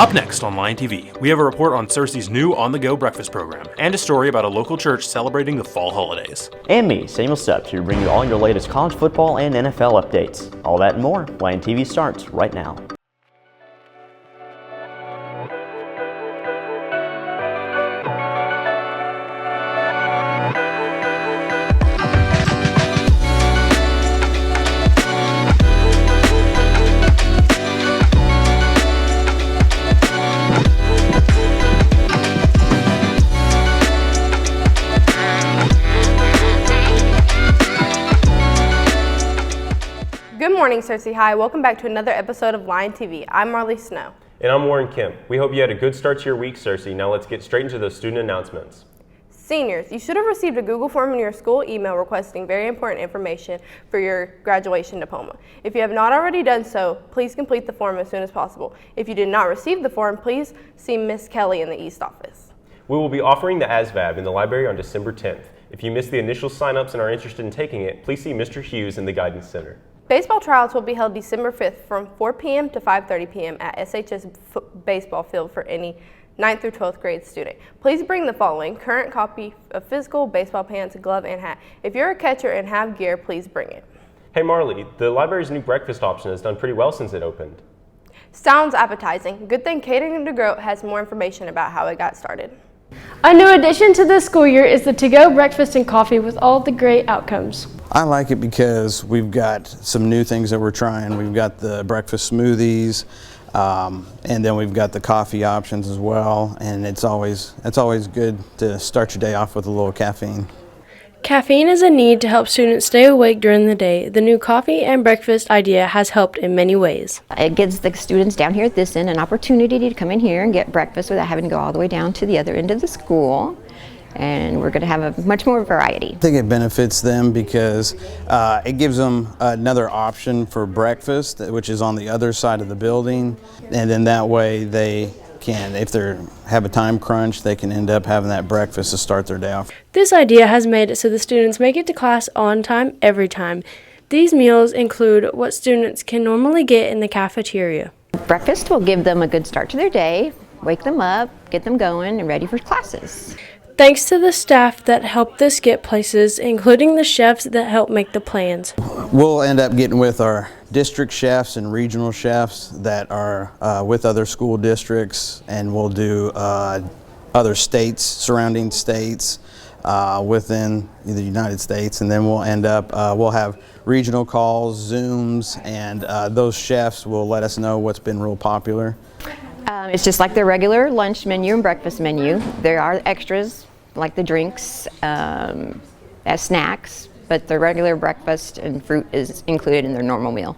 Up next on Lion TV, we have a report on Cersei's new on-the-go breakfast program and a story about a local church celebrating the fall holidays. And me, Samuel Stubbs, here to bring you all your latest college football and NFL updates. All that and more. Lion TV starts right now. Good morning, Cersei High. Welcome back to another episode of Lion TV. I'm Marley Snow. And I'm Warren Kemp. We hope you had a good start to your week, Cersei. Now let's get straight into those student announcements. Seniors, you should have received a Google form in your school email requesting very important information for your graduation diploma. If you have not already done so, please complete the form as soon as possible. If you did not receive the form, please see Miss Kelly in the East office. We will be offering the ASVAB in the library on December 10th. If you missed the initial sign-ups and are interested in taking it, please see Mr. Hughes in the Guidance Center. Baseball tryouts will be held December 5th from 4 p.m. to 5:30 p.m. at SHS baseball field for any 9th through 12th grade student. Please bring the following: current copy of physical, baseball pants, glove, and hat. If you're a catcher and have gear, please bring it. Hey Marley, the library's new breakfast option has done pretty well since it opened. Sounds appetizing. Good thing Catering to Grow has more information about how it got started. A new addition to this school year is the to-go breakfast and coffee with all the great outcomes. I like it because we've got some new things that we're trying. We've got the breakfast smoothies, and then we've got the coffee options as well. And it's always good to start your day off with a little caffeine. Caffeine is a need to help students stay awake during the day. The new coffee and breakfast idea has helped in many ways. It gives the students down here at this end an opportunity to come in here and get breakfast without having to go all the way down to the other end of the school. And we're going to have a much more variety. I think it benefits them because it gives them another option for breakfast, which is on the other side of the building. And then that way they can, if they have a time crunch, they can end up having that breakfast to start their day off. This idea has made it so the students make it to class on time every time. These meals include what students can normally get in the cafeteria. Breakfast will give them a good start to their day, wake them up, get them going and ready for classes. Thanks to the staff that helped us get places, including the chefs that help make the plans. We'll end up getting with our district chefs and regional chefs that are with other school districts, and we'll do other states, surrounding states within the United States, and then we'll end up, we'll have regional calls, Zooms, and those chefs will let us know what's been real popular. It's just like the regular lunch menu and breakfast menu. There are extras like the drinks as snacks, but the regular breakfast and fruit is included in their normal meal.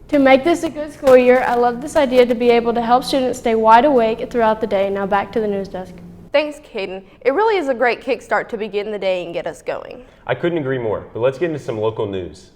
To make this a good school year, I love this idea to be able to help students stay wide awake throughout the day. Now back to the news desk. Thanks, Caden. It really is a great kickstart to begin the day and get us going. I couldn't agree more, but let's get into some local news.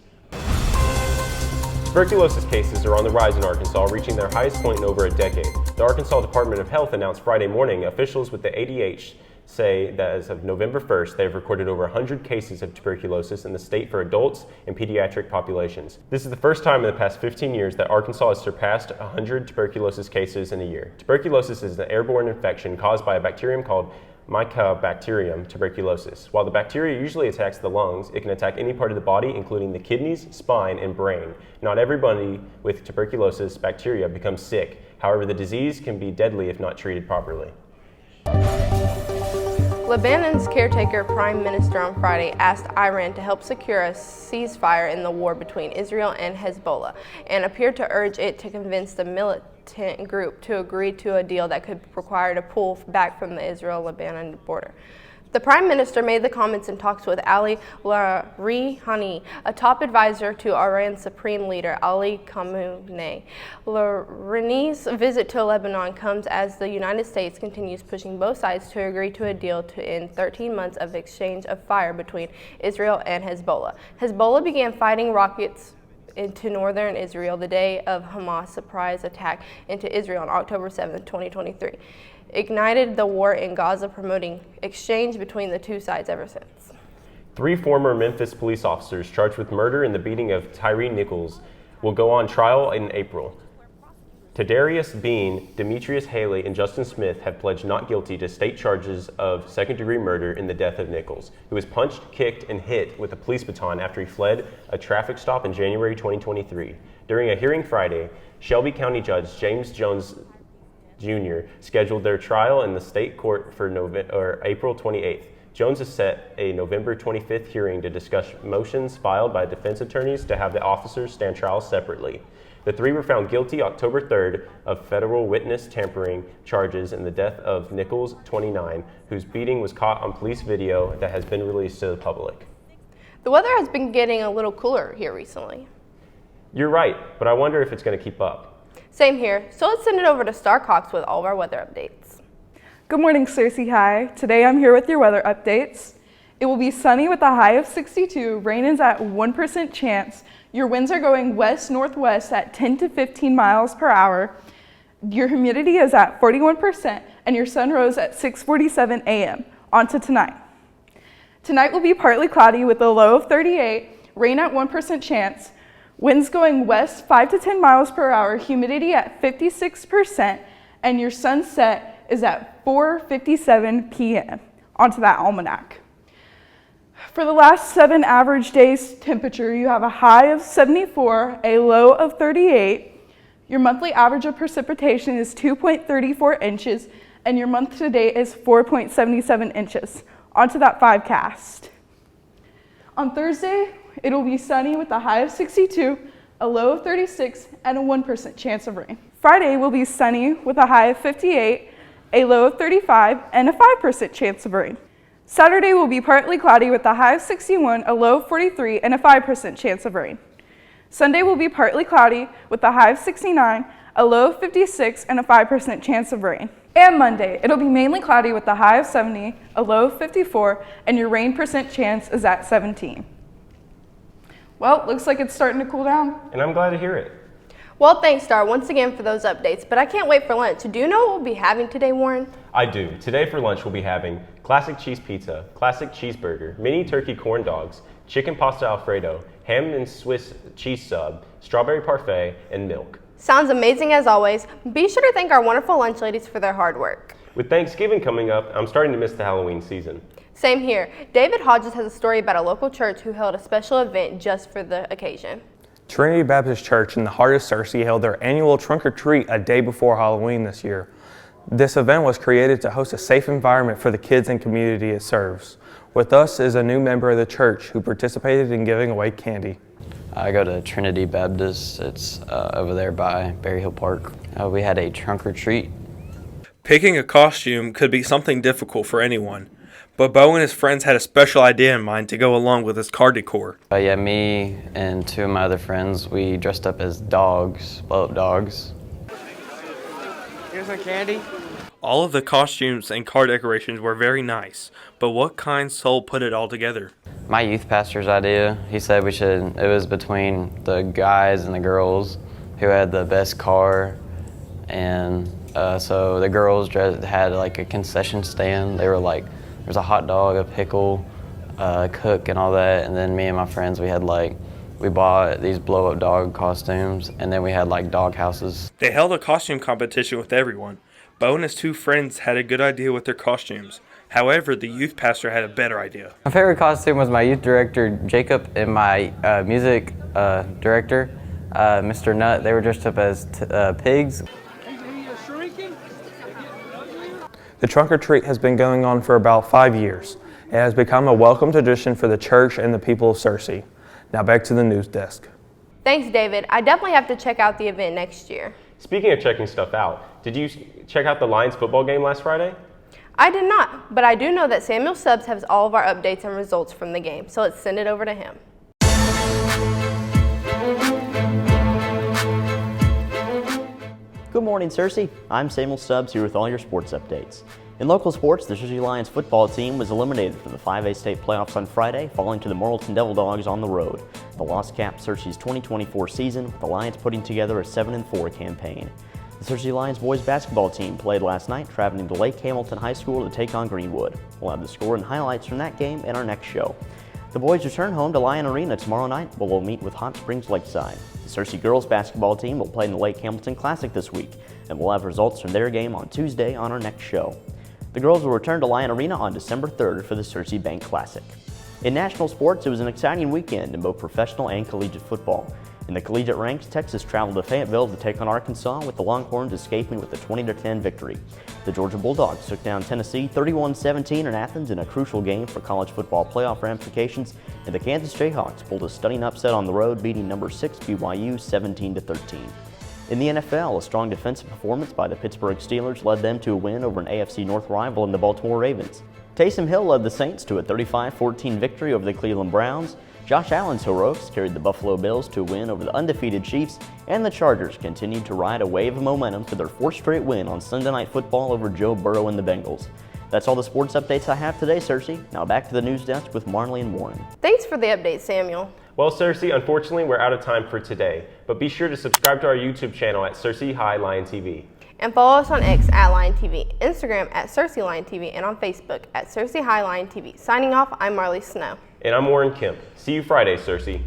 Tuberculosis cases are on the rise in Arkansas, reaching their highest point in over a decade. The Arkansas Department of Health announced Friday morning officials with the ADH say that as of November 1st, they have recorded over 100 cases of tuberculosis in the state for adults and pediatric populations. This is the first time in the past 15 years that Arkansas has surpassed 100 tuberculosis cases in a year. Tuberculosis is an airborne infection caused by a bacterium called Mycobacterium tuberculosis. While the bacteria usually attacks the lungs, it can attack any part of the body, including the kidneys, spine, and brain. Not everybody with tuberculosis bacteria becomes sick. However, the disease can be deadly if not treated properly. Lebanon's caretaker prime minister on Friday asked Iran to help secure a ceasefire in the war between Israel and Hezbollah, and appeared to urge it to convince the militant group to agree to a deal that could require to pull back from the Israel-Lebanon border. The Prime Minister made the comments in talks with Ali Larihani, a top advisor to Iran's Supreme Leader Ali Khamenei. Larihani's visit to Lebanon comes as the United States continues pushing both sides to agree to a deal to end 13 months of exchange of fire between Israel and Hezbollah. Hezbollah began fighting rockets into northern Israel the day of Hamas' surprise attack into Israel on October 7, 2023. Ignited the war in Gaza, promoting exchange between the two sides ever since. 3 former Memphis police officers charged with murder in the beating of Tyree Nichols will go on trial in April. Tadarius Bean, Demetrius Haley, and Justin Smith have pledged not guilty to state charges of second-degree murder in the death of Nichols, who was punched, kicked, and hit with a police baton after he fled a traffic stop in January 2023. During a hearing Friday, Shelby County Judge James Jones Jr. scheduled their trial in the state court for April 28th. Jones has set a November 25th hearing to discuss motions filed by defense attorneys to have the officers stand trial separately. The three were found guilty October 3rd of federal witness tampering charges in the death of Nichols, 29, whose beating was caught on police video that has been released to the public. The weather has been getting a little cooler here recently. You're right, but I wonder if it's going to keep up. Same here, so let's send it over to Star Cox with all of our weather updates. Good morning, Searcy High. Today I'm here with your weather updates. It will be sunny with a high of 62. Rain is at 1% chance. Your winds are going west-northwest at 10 to 15 miles per hour. Your humidity is at 41%, and your sun rose at 6:47 a.m. On to tonight. Tonight will be partly cloudy with a low of 38, rain at 1% chance, winds going west 5 to 10 miles per hour, humidity at 56%, and your sunset is at 4:57 p.m. On to that almanac. For the last 7 average days temperature, you have a high of 74, a low of 38. Your monthly average of precipitation is 2.34 inches, and your month to date is 4.77 inches. On to that 5cast. On Thursday, it will be sunny with a high of 62, a low of 36, and a 1% chance of rain. Friday will be sunny with a high of 58, a low of 35, and a 5% chance of rain. Saturday will be partly cloudy with a high of 61, a low of 43, and a 5% chance of rain. Sunday will be partly cloudy with a high of 69, a low of 56, and a 5% chance of rain. And Monday, it'll be mainly cloudy with a high of 70, a low of 54, and your rain percent chance is at 17. Well, looks like it's starting to cool down. And I'm glad to hear it. Well, thanks, Star, once again for those updates, but I can't wait for lunch. Do you know what we'll be having today, Warren? I do. Today for lunch we'll be having classic cheese pizza, classic cheeseburger, mini turkey corn dogs, chicken pasta alfredo, ham and Swiss cheese sub, strawberry parfait, and milk. Sounds amazing as always. Be sure to thank our wonderful lunch ladies for their hard work. With Thanksgiving coming up, I'm starting to miss the Halloween season. Same here. David Hodges has a story about a local church who held a special event just for the occasion. Trinity Baptist Church in the heart of Searcy held their annual trunk or treat a day before Halloween this year. This event was created to host a safe environment for the kids and community it serves. With us is a new member of the church who participated in giving away candy. I go to Trinity Baptist. It's over there by Berry Hill Park. We had a trunk or treat. Picking a costume could be something difficult for anyone, but Bo and his friends had a special idea in mind to go along with his car decor. Me and 2 of my other friends, we dressed up as dogs, blow-up dogs. Here's some candy. All of the costumes and car decorations were very nice, but what kind soul put it all together? My youth pastor's idea. He said it was between the guys and the girls who had the best car, and so the girls had like a concession stand. They were like, there's a hot dog, a pickle, a cook, and all that. And then me and my friends, we bought these blow-up dog costumes, and then we had like dog houses. They held a costume competition with everyone. Bo and his 2 friends had a good idea with their costumes. However, the youth pastor had a better idea. My favorite costume was my youth director, Jacob, and my music director, Mr. Nutt. They were dressed up as pigs. The trunk or treat has been going on for about 5 years. It has become a welcome tradition for the church and the people of Searcy. Now back to the news desk. Thanks, David. I definitely have to check out the event next year. Speaking of checking stuff out, did you check out the Lions football game last Friday? I did not, but I do know that Samuel Stubbs has all of our updates and results from the game, so let's send it over to him. Good morning, Searcy. I'm Samuel Stubbs here with all your sports updates. In local sports, the Searcy Lions football team was eliminated from the 5A state playoffs on Friday, falling to the Morrilton Devil Dogs on the road. The loss capped Searcy's 2024 season, with the Lions putting together a 7-4 campaign. The Searcy Lions boys basketball team played last night, traveling to Lake Hamilton High School to take on Greenwood. We'll have the score and highlights from that game in our next show. The boys return home to Lion Arena tomorrow night, where we'll meet with Hot Springs Lakeside. The Searcy girls basketball team will play in the Lake Hamilton Classic this week, and we'll have results from their game on Tuesday on our next show. The girls will return to Lion Arena on December 3rd for the Searcy Bank Classic. In national sports, it was an exciting weekend in both professional and collegiate football. In the collegiate ranks, Texas traveled to Fayetteville to take on Arkansas, with the Longhorns escaping with a 20-10 victory. The Georgia Bulldogs took down Tennessee 31-17 in Athens in a crucial game for college football playoff ramifications, and the Kansas Jayhawks pulled a stunning upset on the road, beating number 6 BYU 17-13. In the NFL, a strong defensive performance by the Pittsburgh Steelers led them to a win over an AFC North rival in the Baltimore Ravens. Taysom Hill led the Saints to a 35-14 victory over the Cleveland Browns. Josh Allen's heroics carried the Buffalo Bills to a win over the undefeated Chiefs, and the Chargers continued to ride a wave of momentum to their fourth straight win on Sunday Night Football over Joe Burrow and the Bengals. That's all the sports updates I have today, Cersei. Now back to the news desk with Marley and Warren. Thanks for the update, Samuel. Well, Cersei, unfortunately, we're out of time for today, but be sure to subscribe to our YouTube channel at Cersei High Lion TV. And follow us on X at Lion TV, Instagram at Cersei Lion TV, and on Facebook at Cersei High Lion TV. Signing off, I'm Marley Snow. And I'm Warren Kemp. See you Friday, Cersei.